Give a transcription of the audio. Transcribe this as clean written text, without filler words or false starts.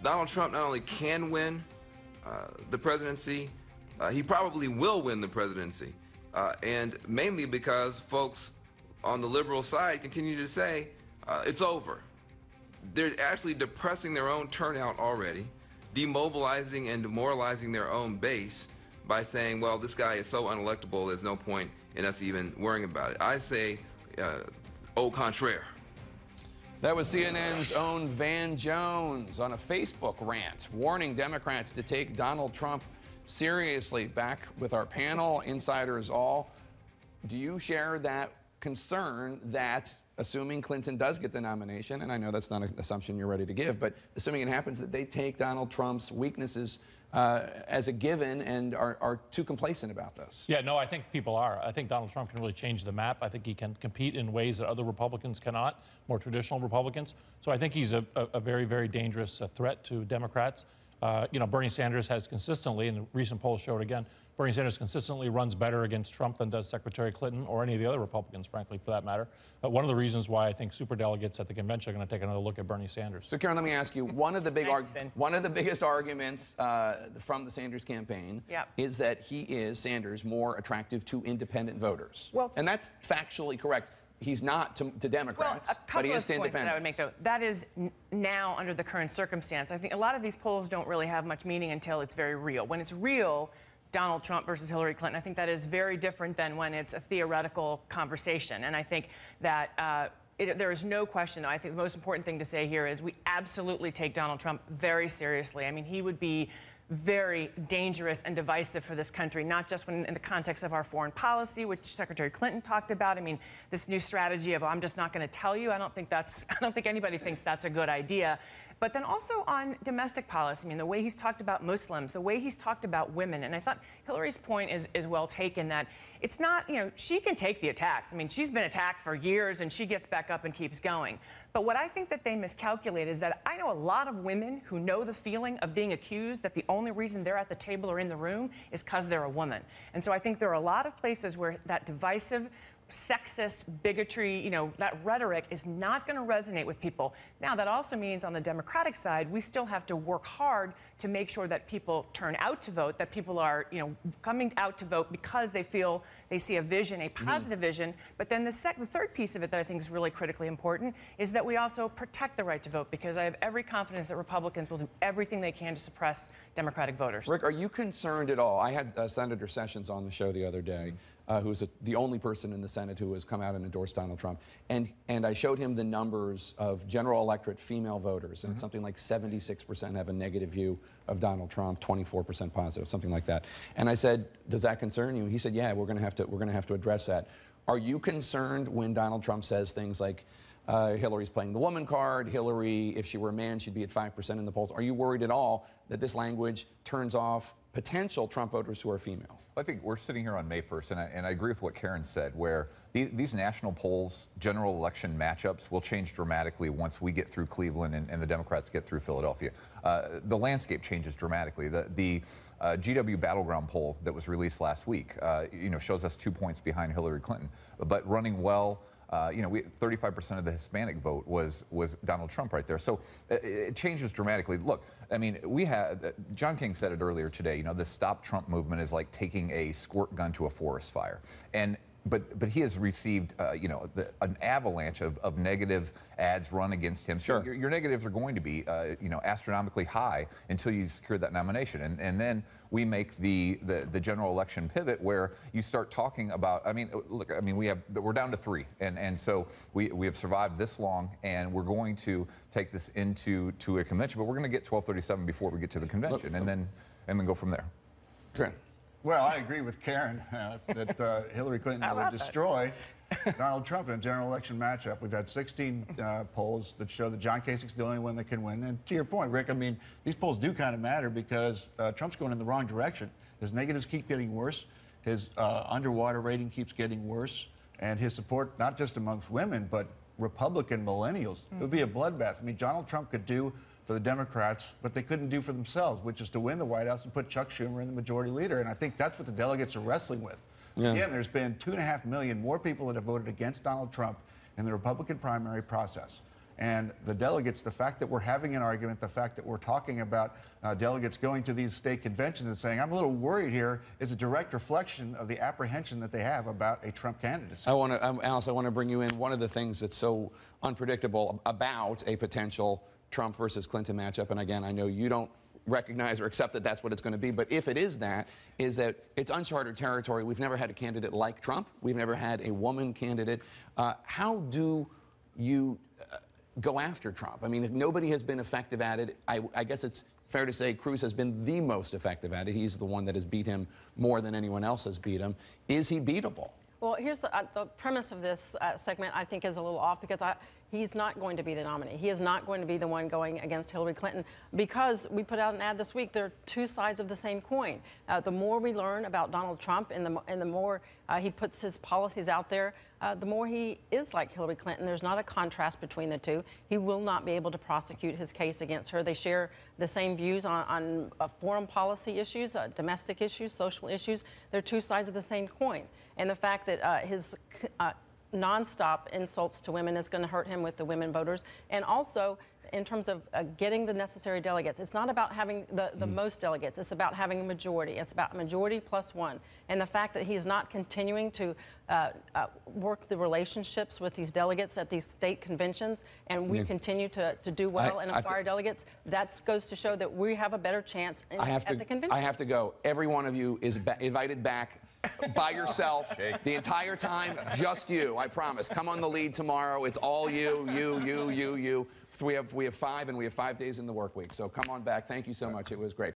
Donald Trump not only can win the presidency, he probably will win the presidency. And mainly because folks on the liberal side continue to say it's over. They're actually depressing their own turnout already, demobilizing and demoralizing their own base by saying, well, this guy is so unelectable, there's no point in us even worrying about it. I say, au contraire. That was CNN's own Van Jones on a Facebook rant, warning Democrats to take Donald Trump seriously. Back with our panel, insiders all. Do you share that concern that, assuming Clinton does get the nomination, and I know that's not an assumption you're ready to give, but assuming it happens, that they take Donald Trump's weaknesses as a given and are too complacent about this? Yeah, no, I think people are. I think Donald Trump can really change the map. I think he can compete in ways that other Republicans cannot, more traditional Republicans. So I think he's a very, very dangerous threat to Democrats. You know, Bernie Sanders has consistently, and recent polls showed again, Bernie Sanders consistently runs better against Trump than does Secretary Clinton or any of the other Republicans, frankly, for that matter. One of the reasons why I think superdelegates at the convention are going to take another look at Bernie Sanders. So, Karen, let me ask you, one of the biggest arguments from the Sanders campaign is that Sanders, more attractive to independent voters. Well, and that's factually correct. He's not to Democrats, but he is to independents. That I would make, though. That is now under the current circumstance. I think a lot of these polls don't really have much meaning until it's very real. When it's real, Donald Trump versus Hillary Clinton, I think that is very different than when it's a theoretical conversation. And I think that there is no question. I think the most important thing to say here is we absolutely take Donald Trump very seriously. I mean, he would be very dangerous and divisive for this country, not just in the context of our foreign policy, which Secretary Clinton talked about. I mean, this new strategy of, I'm just not going to tell you. I don't think anybody thinks that's a good idea. But then also on domestic policy, I mean, the way he's talked about Muslims, the way he's talked about women. And I thought Hillary's point is well taken, that it's not, you know, she can take the attacks. I mean, she's been attacked for years and she gets back up and keeps going. But what I think that they miscalculate is that I know a lot of women who know the feeling of being accused that the only reason they're at the table or in the room is because they're a woman. And so I think there are a lot of places where that divisive, sexist bigotry, you know, that rhetoric is not going to resonate with people. Now, that also means on the Democratic side, we still have to work hard to make sure that people turn out to vote, that people are, you know, coming out to vote because they feel they see a vision, a positive vision. But then the third piece of it that I think is really critically important is that we also protect the right to vote, because I have every confidence that Republicans will do everything they can to suppress Democratic voters. Rick, are you concerned at all? I had Senator Sessions on the show the other day, who's the only person in the Senate who has come out and endorsed Donald Trump. And I showed him the numbers of general electorate female voters, and it's something like 76% have a negative view of Donald Trump, 24% positive, something like that. And I said, does that concern you? He said, yeah, we're going to have to address that. Are you concerned when Donald Trump says things like, Hillary's playing the woman card, Hillary, if she were a man, she'd be at 5% in the polls? Are you worried at all that this language turns off potential Trump voters who are female? I think we're sitting here on May 1st, and I agree with what Karen said, where these national polls, general election matchups will change dramatically once we get through Cleveland and the Democrats get through Philadelphia. The landscape changes dramatically. The GW Battleground poll that was released last week, you know, shows us 2 points behind Hillary Clinton, but running well. You know, 35% of the Hispanic vote was Donald Trump right there. So it changes dramatically. Look, I mean, John King said it earlier today, you know, the Stop Trump movement is like taking a squirt gun to a forest fire. But he has received, you know, an avalanche of negative ads run against him. So your negatives are going to be, you know, astronomically high until you secure that nomination. And then we make the general election pivot where you start talking about, I mean, look, I mean, we're down to 3. And so we have survived this long, and we're going to take this into a convention. But we're going to get 1237 before we get to the convention, and then go from there. Trent. Well, I agree with Karen that Hillary Clinton will destroy Donald Trump in a general election matchup. We've had 16 polls that show that John Kasich's the only one that can win. And to your point, Rick, I mean, these polls do kind of matter because Trump's going in the wrong direction. His negatives keep getting worse. His underwater rating keeps getting worse. And his support, not just amongst women, but Republican millennials, it would be a bloodbath. I mean, Donald Trump could do for the Democrats what they couldn't do for themselves, which is to win the White House and put Chuck Schumer in the majority leader. And I think that's what the delegates are wrestling with. Yeah. Again, there's been 2.5 million more people that have voted against Donald Trump in the Republican primary process. And the delegates, the fact that we're having an argument, the fact that we're talking about delegates going to these state conventions and saying, I'm a little worried here, is a direct reflection of the apprehension that they have about a Trump candidacy. Alice, I want to bring you in. One of the things that's so unpredictable about a potential Trump versus Clinton matchup, and again, I know you don't recognize or accept that that's what it's going to be, but if it is that it's uncharted territory. We've never had a candidate like Trump. We've never had a woman candidate. How do you go after Trump? I mean, if nobody has been effective at it, I guess it's fair to say Cruz has been the most effective at it. He's the one that has beat him more than anyone else has beat him. Is he beatable? Well, here's the premise of this segment, I think, is a little off because he's not going to be the nominee. He is not going to be the one going against Hillary Clinton because we put out an ad this week. There are two sides of the same coin. The more we learn about Donald Trump and the more he puts his policies out there, the more he is like Hillary Clinton. There's not a contrast between the two. He will not be able to prosecute his case against her. They share the same views on foreign policy issues, domestic issues, social issues. They're two sides of the same coin. And the fact that his nonstop insults to women is going to hurt him with the women voters. And also, in terms of getting the necessary delegates, it's not about having the most delegates. It's about having a majority. It's about majority plus one. And the fact that he's not continuing to work the relationships with these delegates at these state conventions, and we continue to do well and acquire delegates, that goes to show that we have a better chance at the convention. I have to go. Every one of you is invited back by yourself the entire time, just you, I promise. Come on the lead tomorrow. It's all you. We have 5, and we have 5 days in the work week. So come on back. Thank you so much. It was great.